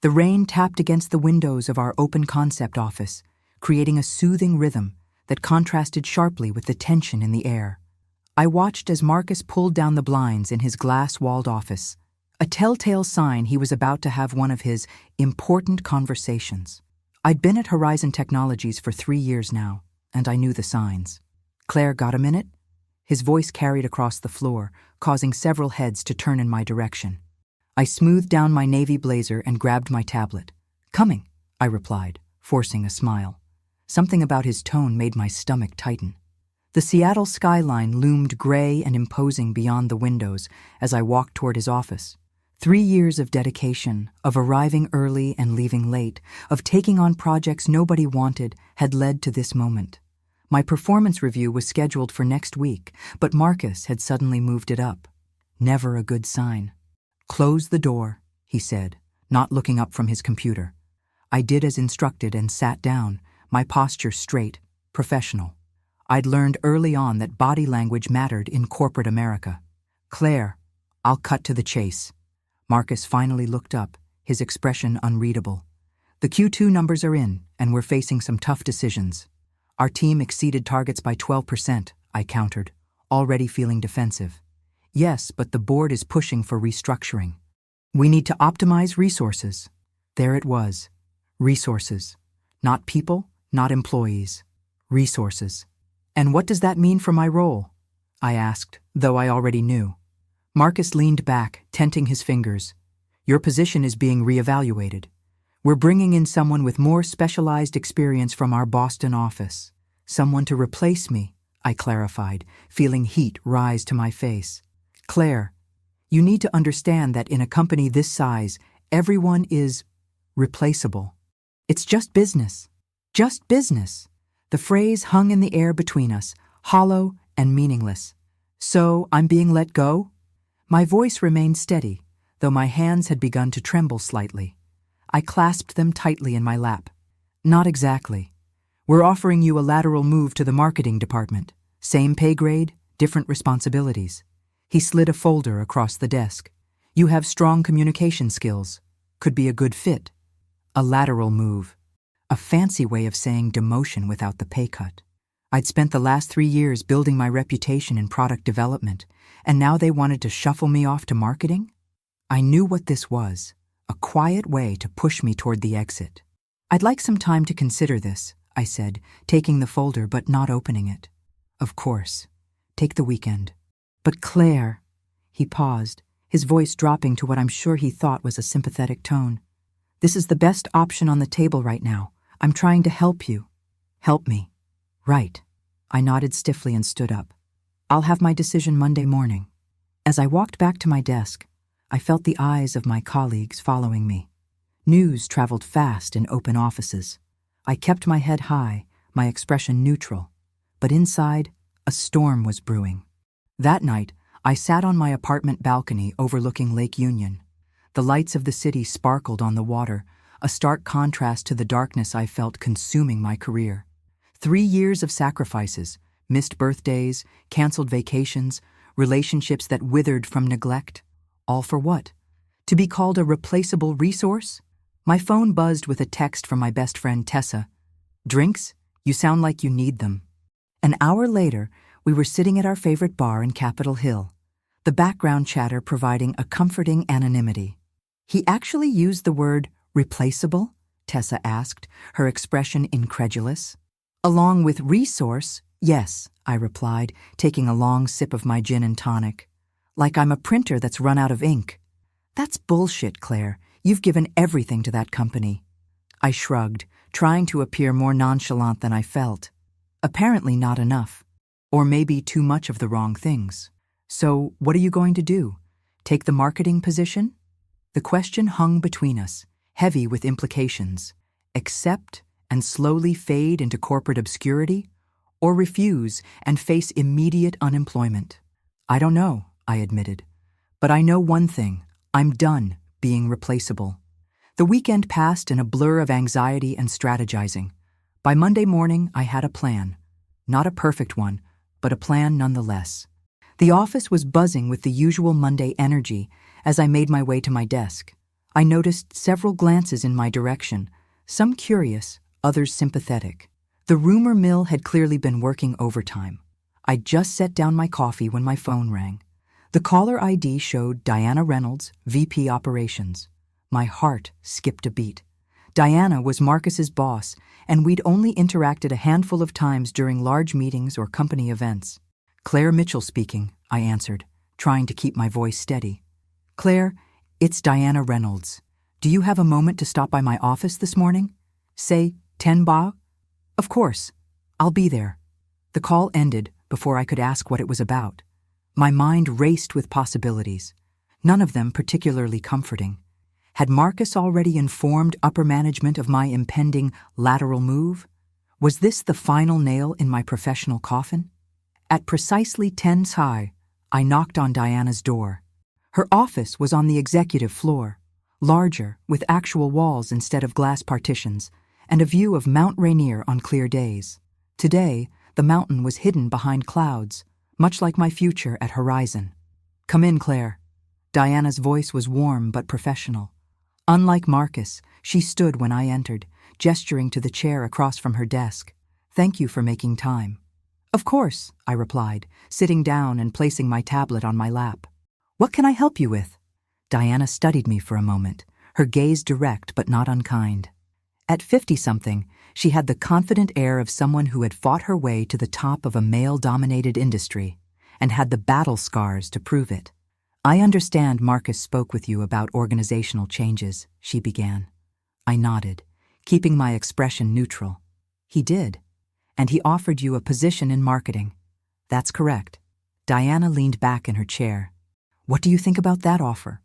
The rain tapped against the windows of our open concept office, creating a soothing rhythm that contrasted sharply with the tension in the air. I watched as Marcus pulled down the blinds in his glass-walled office, a telltale sign he was about to have one of his important conversations. I'd been at Horizon Technologies for 3 years now, and I knew the signs. "Claire, got a minute?" His voice carried across the floor, causing several heads to turn in my direction. I smoothed down my navy blazer and grabbed my tablet. "Coming," I replied, forcing a smile. Something about his tone made my stomach tighten. The Seattle skyline loomed gray and imposing beyond the windows as I walked toward his office. 3 years of dedication, of arriving early and leaving late, of taking on projects nobody wanted, had led to this moment. My performance review was scheduled for next week, but Marcus had suddenly moved it up. Never a good sign. "Close the door," he said, not looking up from his computer. I did as instructed and sat down, my posture straight, professional. I'd learned early on that body language mattered in corporate America. "Claire, I'll cut to the chase." Marcus finally looked up, his expression unreadable. "The Q2 numbers are in, and we're facing some tough decisions." "Our team exceeded targets by 12%, I countered, already feeling defensive. "Yes, but the board is pushing for restructuring. We need to optimize resources." There it was. Resources. Not people, not employees. Resources. "And what does that mean for my role?" I asked, though I already knew. Marcus leaned back, tenting his fingers. "Your position is being reevaluated. We're bringing in someone with more specialized experience from our Boston office. Someone to replace me," I clarified, feeling heat rise to my face. "Claire, you need to understand that in a company this size, everyone is replaceable. It's just business. Just business." The phrase hung in the air between us, hollow and meaningless. "So I'm being let go?" My voice remained steady, though my hands had begun to tremble slightly. I clasped them tightly in my lap. "Not exactly. We're offering you a lateral move to the marketing department. Same pay grade, different responsibilities." He slid a folder across the desk. "You have strong communication skills. Could be a good fit." A lateral move. A fancy way of saying demotion without the pay cut. I'd spent the last 3 years building my reputation in product development, and now they wanted to shuffle me off to marketing? I knew what this was, a quiet way to push me toward the exit. "I'd like some time to consider this," I said, taking the folder but not opening it. "Of course. Take the weekend." "But Claire," he paused, his voice dropping to what I'm sure he thought was a sympathetic tone. "This is the best option on the table right now. I'm trying to help you." "Help me." "Right." I nodded stiffly and stood up. "I'll have my decision Monday morning." As I walked back to my desk, I felt the eyes of my colleagues following me. News traveled fast in open offices. I kept my head high, my expression neutral. But inside, a storm was brewing. That night, I sat on my apartment balcony overlooking Lake Union. The lights of the city sparkled on the water, a stark contrast to the darkness I felt consuming my career. 3 years of sacrifices, missed birthdays, canceled vacations, relationships that withered from neglect. All for what? To be called a replaceable resource? My phone buzzed with a text from my best friend Tessa. "Drinks? You sound like you need them." An hour later, we were sitting at our favorite bar in Capitol Hill, the background chatter providing a comforting anonymity. "He actually used the word replaceable?" Tessa asked, her expression incredulous. "Along with resource, yes," I replied, taking a long sip of my gin and tonic. "Like I'm a printer that's run out of ink." "That's bullshit, Claire. You've given everything to that company." I shrugged, trying to appear more nonchalant than I felt. Apparently not enough. Or maybe too much of the wrong things. "So, what are you going to do? Take the marketing position?" The question hung between us, heavy with implications. Accept and slowly fade into corporate obscurity, or refuse and face immediate unemployment? "I don't know," I admitted. "But I know one thing. I'm done being replaceable." The weekend passed in a blur of anxiety and strategizing. By Monday morning, I had a plan. Not a perfect one, but a plan nonetheless. The office was buzzing with the usual Monday energy as I made my way to my desk. I noticed several glances in my direction, some curious, others sympathetic. The rumor mill had clearly been working overtime. I'd just set down my coffee when my phone rang. The caller ID showed Diana Reynolds, VP Operations. My heart skipped a beat. Diana was Marcus's boss, and we'd only interacted a handful of times during large meetings or company events. Claire Mitchell speaking, I answered, trying to keep my voice steady. Claire, it's Diana Reynolds. Do you have a moment to stop by my office this morning? Say, 10 ba? Of course. I'll be there. The call ended before I could ask what it was about. My mind raced with possibilities, none of them particularly comforting. Had Marcus already informed upper management of my impending lateral move? Was this the final nail in my professional coffin? At precisely 10 high, I knocked on Diana's door. Her office was on the executive floor, larger, with actual walls instead of glass partitions, and a view of Mount Rainier on clear days. Today, the mountain was hidden behind clouds, much like my future at Horizon. Come in, Claire. Diana's voice was warm but professional. Unlike Marcus, she stood when I entered, gesturing to the chair across from her desk. Thank you for making time. Of course, I replied, sitting down and placing my tablet on my lap. What can I help you with? Diana studied me for a moment, her gaze direct but not unkind. At 50-something, she had the confident air of someone who had fought her way to the top of a male-dominated industry and had the battle scars to prove it. I understand Marcus spoke with you about organizational changes, she began. I nodded, keeping my expression neutral. He did, and he offered you a position in marketing. That's correct. Diana leaned back in her chair. What do you think about that offer?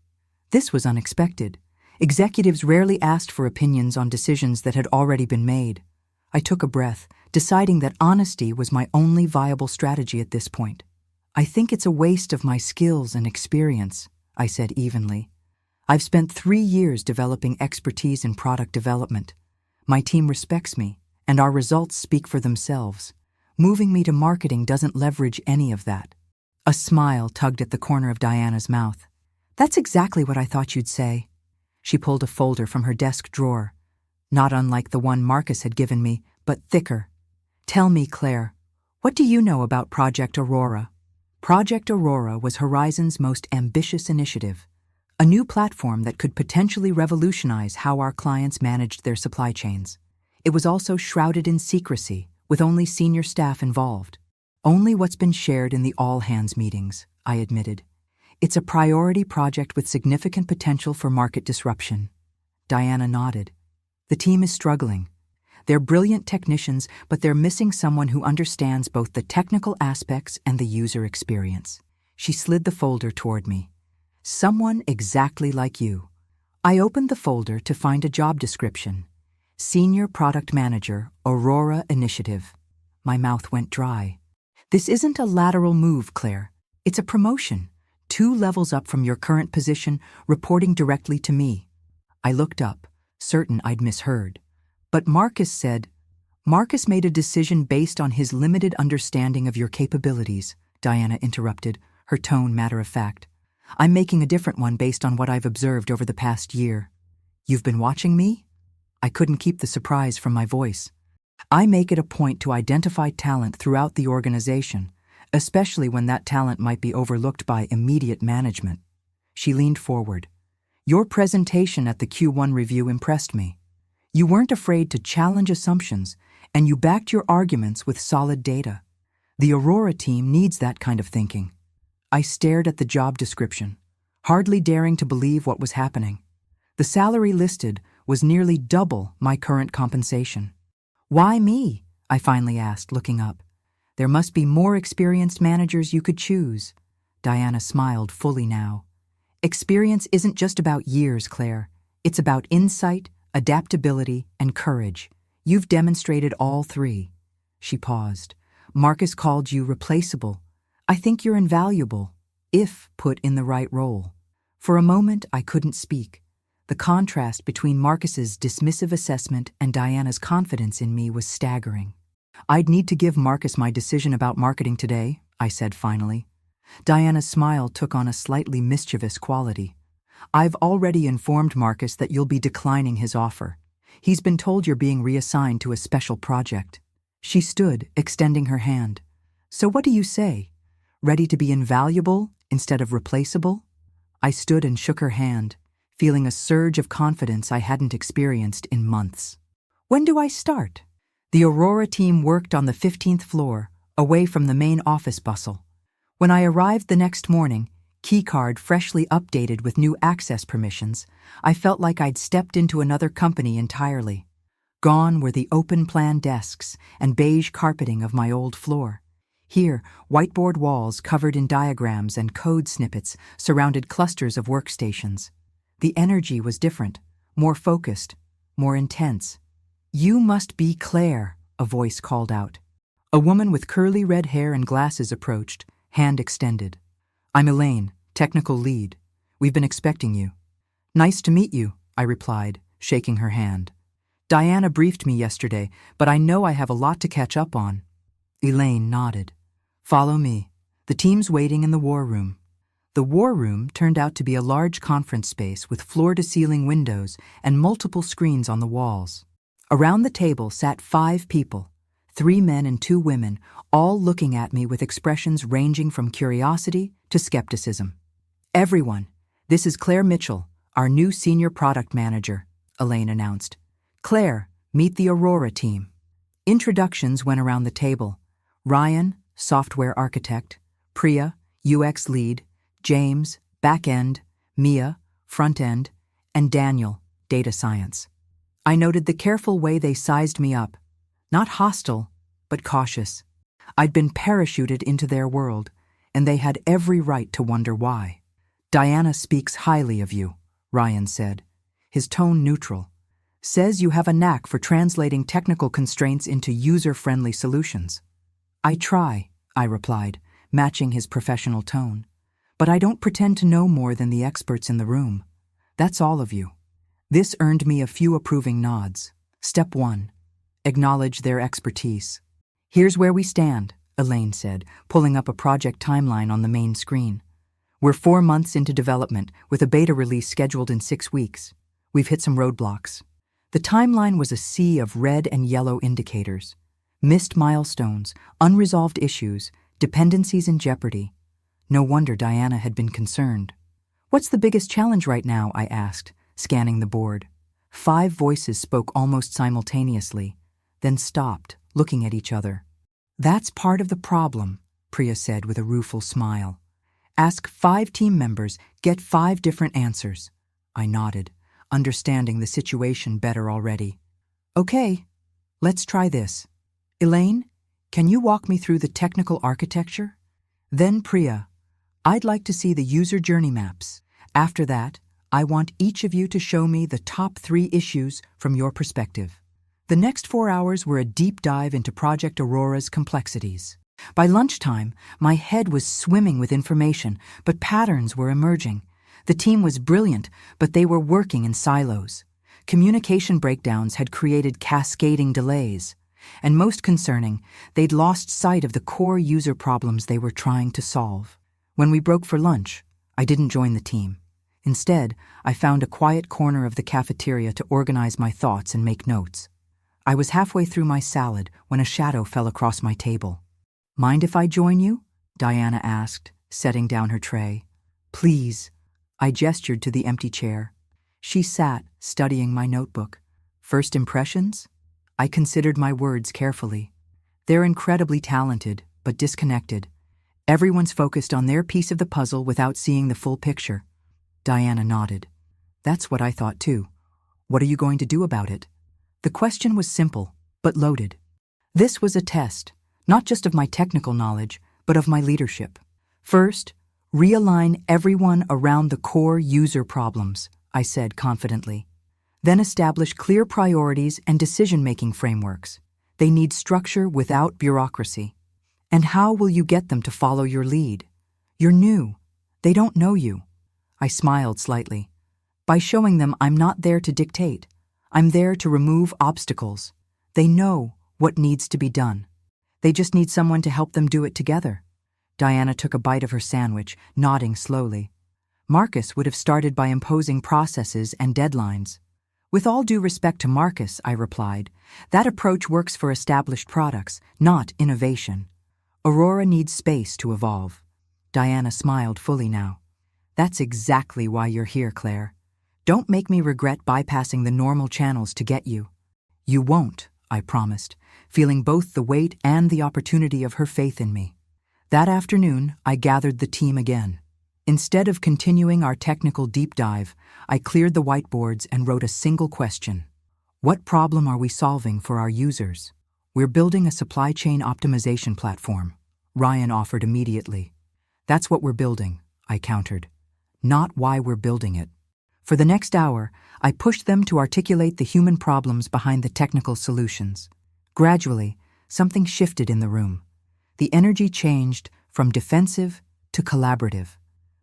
This was unexpected. Executives rarely asked for opinions on decisions that had already been made. I took a breath, deciding that honesty was my only viable strategy at this point. I think it's a waste of my skills and experience, I said evenly. I've spent 3 years developing expertise in product development. My team respects me, and our results speak for themselves. Moving me to marketing doesn't leverage any of that. A smile tugged at the corner of Diana's mouth. That's exactly what I thought you'd say. She pulled a folder from her desk drawer, not unlike the one Marcus had given me, but thicker. Tell me, Claire, what do you know about Project Aurora? Project Aurora was Horizon's most ambitious initiative, a new platform that could potentially revolutionize how our clients managed their supply chains. It was also shrouded in secrecy, with only senior staff involved. Only what's been shared in the all-hands meetings, I admitted. It's a priority project with significant potential for market disruption. Diana nodded. The team is struggling. They're brilliant technicians, but they're missing someone who understands both the technical aspects and the user experience. She slid the folder toward me. Someone exactly like you. I opened the folder to find a job description. Senior Product Manager, Aurora Initiative. My mouth went dry. This isn't a lateral move, Claire. It's a promotion. 2 levels up from your current position, reporting directly to me. I looked up, certain I'd misheard. But Marcus made a decision based on his limited understanding of your capabilities, Diana interrupted, her tone matter-of-fact. I'm making a different one based on what I've observed over the past year. You've been watching me? I couldn't keep the surprise from my voice. I make it a point to identify talent throughout the organization, especially when that talent might be overlooked by immediate management. She leaned forward. Your presentation at the Q1 review impressed me. You weren't afraid to challenge assumptions, and you backed your arguments with solid data. The Aurora team needs that kind of thinking. I stared at the job description, hardly daring to believe what was happening. The salary listed was nearly double my current compensation. Why me? I finally asked, looking up. There must be more experienced managers you could choose. Diana smiled fully now. Experience isn't just about years, Claire. It's about insight, adaptability, and courage. You've demonstrated all 3. She paused. Marcus called you replaceable. I think you're invaluable, if put in the right role. For a moment, I couldn't speak. The contrast between Marcus's dismissive assessment and Diana's confidence in me was staggering. I'd need to give Marcus my decision about marketing today, I said finally. Diana's smile took on a slightly mischievous quality. I've already informed Marcus that you'll be declining his offer. He's been told you're being reassigned to a special project. She stood, extending her hand. So what do you say? Ready to be invaluable instead of replaceable? I stood and shook her hand, feeling a surge of confidence I hadn't experienced in months. When do I start? The Aurora team worked on the 15th floor, away from the main office bustle. When I arrived the next morning, keycard freshly updated with new access permissions, I felt like I'd stepped into another company entirely. Gone were the open-plan desks and beige carpeting of my old floor. Here, whiteboard walls covered in diagrams and code snippets surrounded clusters of workstations. The energy was different, more focused, more intense. "You must be Claire," a voice called out. A woman with curly red hair and glasses approached, hand extended. "I'm Elaine, technical lead. We've been expecting you." "Nice to meet you," I replied, shaking her hand. "Diana briefed me yesterday, but I know I have a lot to catch up on." Elaine nodded. "Follow me. The team's waiting in the war room." The war room turned out to be a large conference space with floor-to-ceiling windows and multiple screens on the walls. Around the table sat 5 people, 3 men and 2 women, all looking at me with expressions ranging from curiosity to skepticism. "Everyone, this is Claire Mitchell, our new senior product manager," Elaine announced. "Claire, meet the Aurora team." Introductions went around the table. Ryan, software architect; Priya, UX lead; James, back-end; Mia, front-end; and Daniel, data science. I noted the careful way they sized me up. Not hostile, but cautious. I'd been parachuted into their world, and they had every right to wonder why. "Diana speaks highly of you," Ryan said, his tone neutral. "Says you have a knack for translating technical constraints into user-friendly solutions." "I try," I replied, matching his professional tone. "But I don't pretend to know more than the experts in the room. That's all of you." This earned me a few approving nods. Step 1. Acknowledge their expertise. "Here's where we stand," Elaine said, pulling up a project timeline on the main screen. "We're 4 months into development, with a beta release scheduled in 6 weeks. We've hit some roadblocks." The timeline was a sea of red and yellow indicators. Missed milestones, unresolved issues, dependencies in jeopardy. No wonder Diana had been concerned. "What's the biggest challenge right now?" I asked, scanning the board. 5 voices spoke almost simultaneously, then stopped, looking at each other. "That's part of the problem," Priya said with a rueful smile. "Ask 5 team members, get 5 different answers." I nodded, understanding the situation better already. "Okay, let's try this. Elaine, can you walk me through the technical architecture? Then Priya, I'd like to see the user journey maps. After that, I want each of you to show me the top 3 issues from your perspective." The next 4 hours were a deep dive into Project Aurora's complexities. By lunchtime, my head was swimming with information, but patterns were emerging. The team was brilliant, but they were working in silos. Communication breakdowns had created cascading delays. And most concerning, they'd lost sight of the core user problems they were trying to solve. When we broke for lunch, I didn't join the team. Instead, I found a quiet corner of the cafeteria to organize my thoughts and make notes. I was halfway through my salad when a shadow fell across my table. "Mind if I join you?" Diana asked, setting down her tray. "Please." I gestured to the empty chair. She sat, studying my notebook. "First impressions?" I considered my words carefully. "They're incredibly talented, but disconnected. Everyone's focused on their piece of the puzzle without seeing the full picture." Diana nodded. "That's what I thought too. What are you going to do about it?" The question was simple, but loaded. This was a test, not just of my technical knowledge, but of my leadership. "First, realign everyone around the core user problems," I said confidently. "Then establish clear priorities and decision-making frameworks. They need structure without bureaucracy. And how will you get them to follow your lead? You're new. They don't know you." I smiled slightly. "By showing them I'm not there to dictate. I'm there to remove obstacles. They know what needs to be done. They just need someone to help them do it together." Diana took a bite of her sandwich, nodding slowly. Marcus would have started by imposing processes and deadlines. With all due respect to Marcus, I replied, that approach works for established products, not innovation. Aurora needs space to evolve. Diana smiled fully now. That's exactly why you're here, Claire. Don't make me regret bypassing the normal channels to get you. You won't, I promised, feeling both the weight and the opportunity of her faith in me. That afternoon, I gathered the team again. Instead of continuing our technical deep dive, I cleared the whiteboards and wrote a single question. What problem are we solving for our users? We're building a supply chain optimization platform, Ryan offered immediately. That's what we're building, I countered. Not why we're building it. For the next hour, I pushed them to articulate the human problems behind the technical solutions. Gradually, something shifted in the room. The energy changed from defensive to collaborative.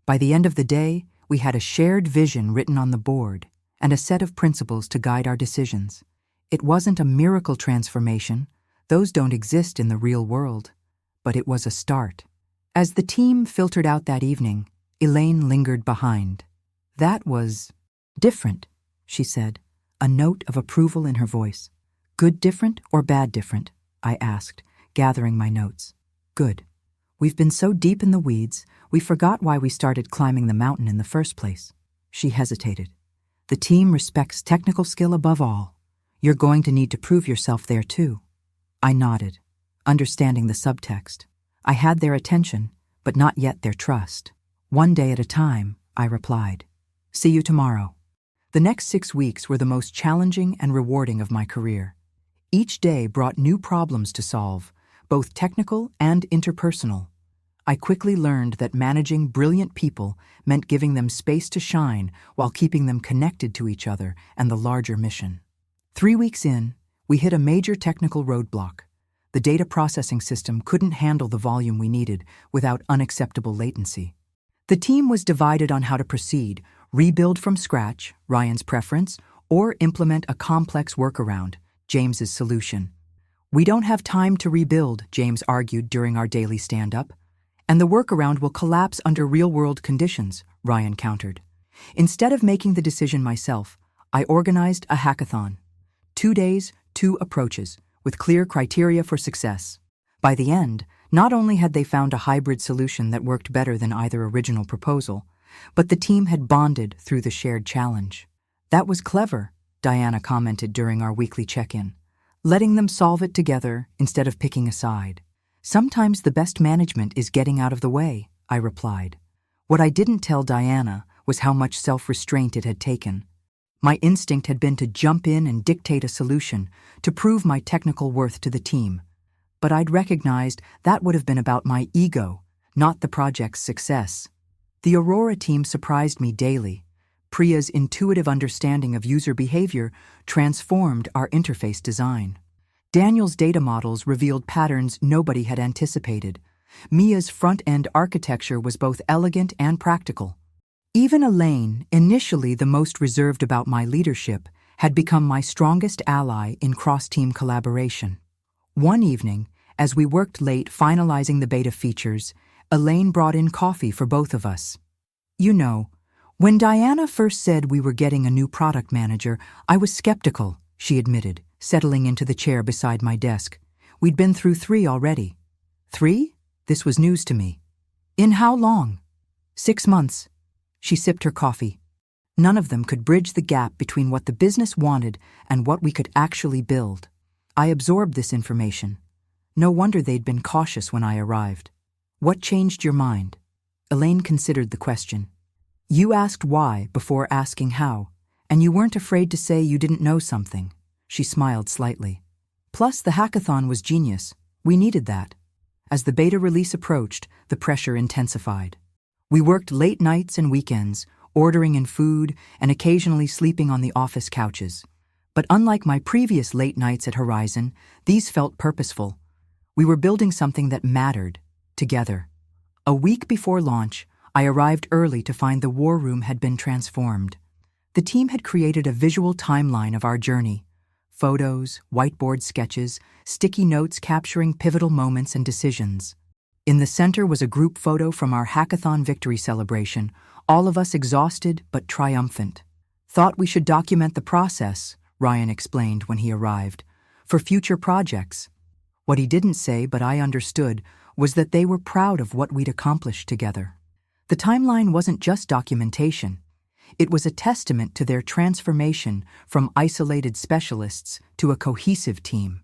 By the end of the day, we had a shared vision written on the board and a set of principles to guide our decisions. It wasn't a miracle transformation, those don't exist in the real world, but it was a start. As the team filtered out that evening, Elaine lingered behind. That was different, she said, a note of approval in her voice. Good different or bad different? I asked, gathering my notes. Good. We've been so deep in the weeds, we forgot why we started climbing the mountain in the first place. She hesitated. The team respects technical skill above all. You're going to need to prove yourself there too. I nodded, understanding the subtext. I had their attention, but not yet their trust. One day at a time, I replied. See you tomorrow. The next 6 weeks were the most challenging and rewarding of my career. Each day brought new problems to solve, both technical and interpersonal. I quickly learned that managing brilliant people meant giving them space to shine while keeping them connected to each other and the larger mission. 3 weeks in, we hit a major technical roadblock. The data processing system couldn't handle the volume we needed without unacceptable latency. The team was divided on how to proceed, rebuild from scratch, Ryan's preference, or implement a complex workaround, James's solution. We don't have time to rebuild, James argued during our daily stand-up. And the workaround will collapse under real-world conditions, Ryan countered. Instead of making the decision myself, I organized a hackathon. 2 days, 2 approaches, with clear criteria for success. By the end, not only had they found a hybrid solution that worked better than either original proposal, but the team had bonded through the shared challenge. That was clever, Diana commented during our weekly check-in. Letting them solve it together instead of picking a side. Sometimes the best management is getting out of the way, I replied. What I didn't tell Diana was how much self-restraint it had taken. My instinct had been to jump in and dictate a solution, to prove my technical worth to the team. But I'd recognized that would have been about my ego, not the project's success. The Aurora team surprised me daily. Priya's intuitive understanding of user behavior transformed our interface design. Daniel's data models revealed patterns nobody had anticipated. Mia's front-end architecture was both elegant and practical. Even Elaine, initially the most reserved about my leadership, had become my strongest ally in cross-team collaboration. One evening, as we worked late finalizing the beta features, Elaine brought in coffee for both of us. You know, when Diana first said we were getting a new product manager, I was skeptical, she admitted, settling into the chair beside my desk. We'd been through 3 already. 3? This was news to me. In how long? 6 months. She sipped her coffee. None of them could bridge the gap between what the business wanted and what we could actually build. I absorbed this information. No wonder they'd been cautious when I arrived. What changed your mind? Elaine considered the question. You asked why before asking how, and you weren't afraid to say you didn't know something. She smiled slightly. Plus, the hackathon was genius. We needed that. As the beta release approached, the pressure intensified. We worked late nights and weekends, ordering in food and occasionally sleeping on the office couches. But unlike my previous late nights at Horizon, these felt purposeful. We were building something that mattered, together. A week before launch, I arrived early to find the war room had been transformed. The team had created a visual timeline of our journey. Photos, whiteboard sketches, sticky notes capturing pivotal moments and decisions. In the center was a group photo from our hackathon victory celebration, all of us exhausted but triumphant. Thought we should document the process, Ryan explained when he arrived, for future projects. What he didn't say, but I understood, was that they were proud of what we'd accomplished together. The timeline wasn't just documentation. It was a testament to their transformation from isolated specialists to a cohesive team.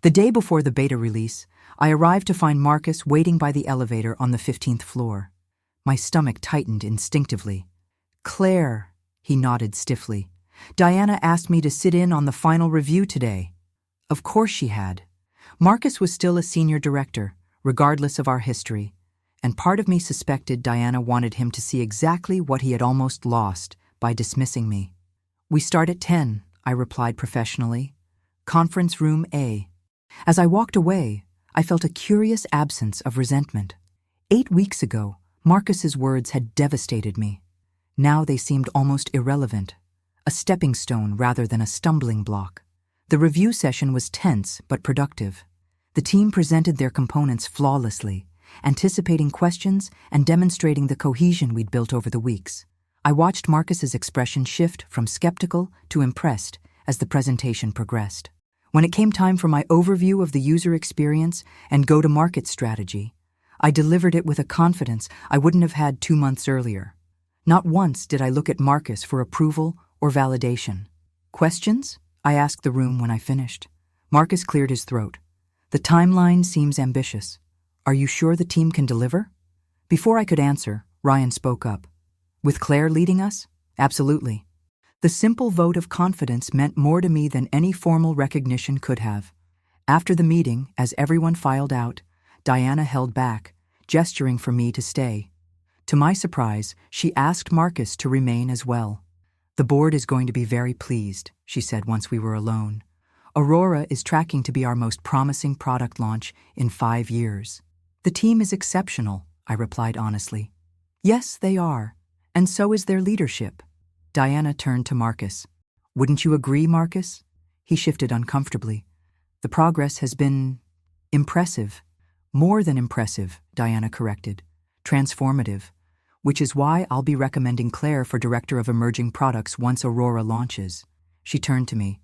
The day before the beta release, I arrived to find Marcus waiting by the elevator on the 15th floor. My stomach tightened instinctively. "Claire," he nodded stiffly. "Diana asked me to sit in on the final review today." Of course she had. Marcus was still a senior director, regardless of our history, and part of me suspected Diana wanted him to see exactly what he had almost lost by dismissing me. "We start at 10, I replied professionally. "Conference room A." As I walked away, I felt a curious absence of resentment. 8 weeks ago, Marcus's words had devastated me. Now they seemed almost irrelevant, a stepping stone rather than a stumbling block. The review session was tense but productive. The team presented their components flawlessly, anticipating questions and demonstrating the cohesion we'd built over the weeks. I watched Marcus's expression shift from skeptical to impressed as the presentation progressed. When it came time for my overview of the user experience and go-to-market strategy, I delivered it with a confidence I wouldn't have had 2 months earlier. Not once did I look at Marcus for approval or validation. "Questions?" I asked the room when I finished. Marcus cleared his throat. "The timeline seems ambitious. Are you sure the team can deliver?" Before I could answer, Ryan spoke up. "With Claire leading us? Absolutely." The simple vote of confidence meant more to me than any formal recognition could have. After the meeting, as everyone filed out, Diana held back, gesturing for me to stay. To my surprise, she asked Marcus to remain as well. "The board is going to be very pleased," she said once we were alone. "Aurora is tracking to be our most promising product launch in 5 years. The team is exceptional," I replied honestly. "Yes, they are, and so is their leadership." Diana turned to Marcus. "Wouldn't you agree, Marcus?" He shifted uncomfortably. "The progress has been impressive." "More than impressive," Diana corrected. "Transformative. Which is why I'll be recommending Claire for Director of Emerging Products once Aurora launches." She turned to me.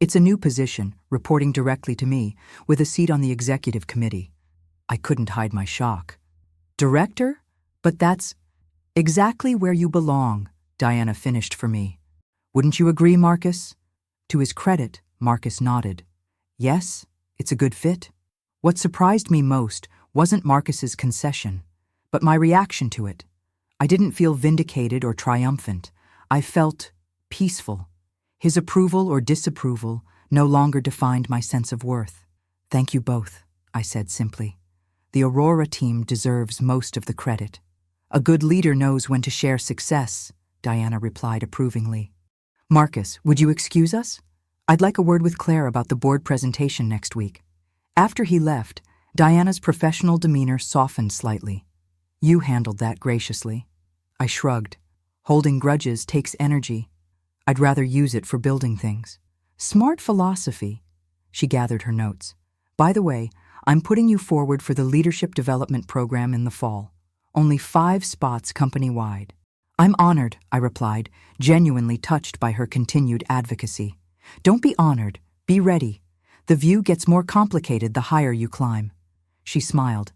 "It's a new position, reporting directly to me, with a seat on the executive committee." I couldn't hide my shock. "Director? But that's exactly where you belong," Diana finished for me. "Wouldn't you agree, Marcus?" To his credit, Marcus nodded. "Yes, it's a good fit." What surprised me most wasn't Marcus's concession, but my reaction to it. I didn't feel vindicated or triumphant. I felt peaceful. His approval or disapproval no longer defined my sense of worth. "Thank you both," I said simply. "The Aurora team deserves most of the credit." "A good leader knows when to share success," Diana replied approvingly. "Marcus, would you excuse us? I'd like a word with Claire about the board presentation next week." After he left, Diana's professional demeanor softened slightly. "You handled that graciously." I shrugged. "Holding grudges takes energy. I'd rather use it for building things." "Smart philosophy." She gathered her notes. "By the way, I'm putting you forward for the Leadership Development Program in the fall. Only 5 spots company-wide." "I'm honored," I replied, genuinely touched by her continued advocacy. "Don't be honored. Be ready. The view gets more complicated the higher you climb." She smiled.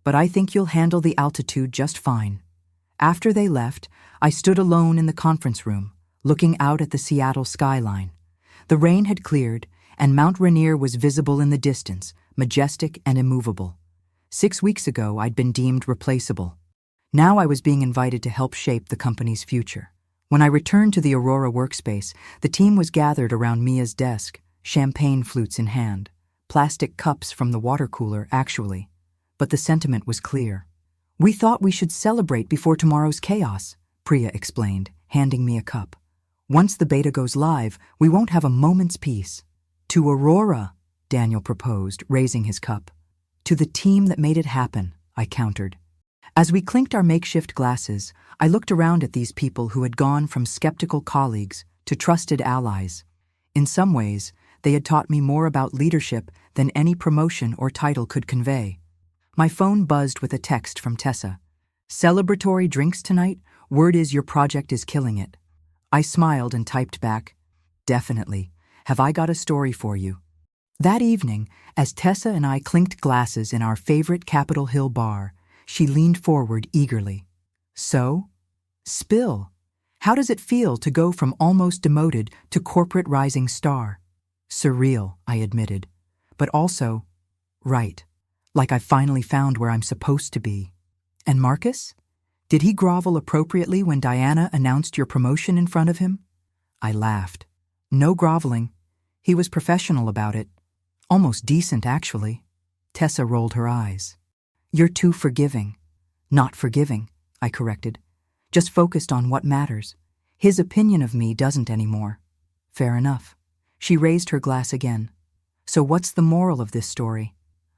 "But I think you'll handle the altitude just fine." After they left, I stood alone in the conference room, looking out at the Seattle skyline. The rain had cleared, and Mount Rainier was visible in the distance, majestic and immovable. 6 weeks ago, I'd been deemed replaceable. Now I was being invited to help shape the company's future. When I returned to the Aurora workspace, the team was gathered around Mia's desk, champagne flutes in hand, plastic cups from the water cooler, actually. But the sentiment was clear. "We thought we should celebrate before tomorrow's chaos," Priya explained, handing me a cup. "Once the beta goes live, we won't have a moment's peace." "To Aurora," Daniel proposed, raising his cup. "To the team that made it happen," I countered. As we clinked our makeshift glasses, I looked around at these people who had gone from skeptical colleagues to trusted allies. In some ways, they had taught me more about leadership than any promotion or title could convey. My phone buzzed with a text from Tessa. "Celebratory drinks tonight? Word is your project is killing it. I smiled and typed back, "Definitely. Have I got a story for you?" That evening, as Tessa and I clinked glasses in our favorite Capitol Hill bar, she leaned forward eagerly. "So? Spill. How does it feel to go from almost demoted to corporate rising star?" "Surreal," I admitted, "but also, right. Like I finally found where I'm supposed to be." "And Marcus? Did he grovel appropriately when Diana announced your promotion in front of him?" I laughed. "No groveling. He was professional about it. Almost decent, actually." Tessa rolled her eyes. "You're too forgiving." "Not forgiving," I corrected. "Just focused on what matters. His opinion of me doesn't anymore." "Fair enough." She raised her glass again. "So what's the moral of this story?"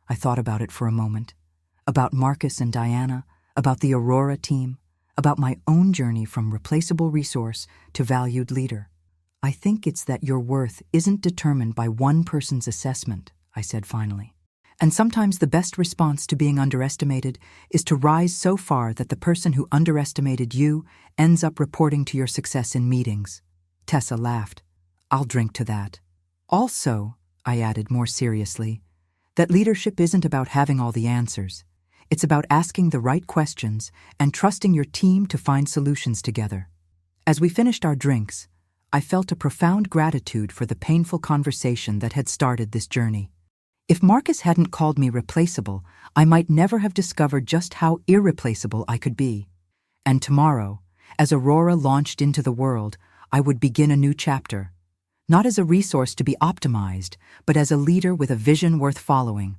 I thought about it for a moment. About Marcus and Diana, about the Aurora team, about my own journey from replaceable resource to valued leader. "I think it's that your worth isn't determined by one person's assessment," I said finally. "And sometimes the best response to being underestimated is to rise so far that the person who underestimated you ends up reporting to your success in meetings." Tessa laughed. "I'll drink to that." "Also," I added more seriously, "that leadership isn't about having all the answers. It's about asking the right questions and trusting your team to find solutions together." As we finished our drinks, I felt a profound gratitude for the painful conversation that had started this journey. If Marcus hadn't called me replaceable, I might never have discovered just how irreplaceable I could be. And tomorrow, as Aurora launched into the world, I would begin a new chapter. Not as a resource to be optimized, but as a leader with a vision worth following.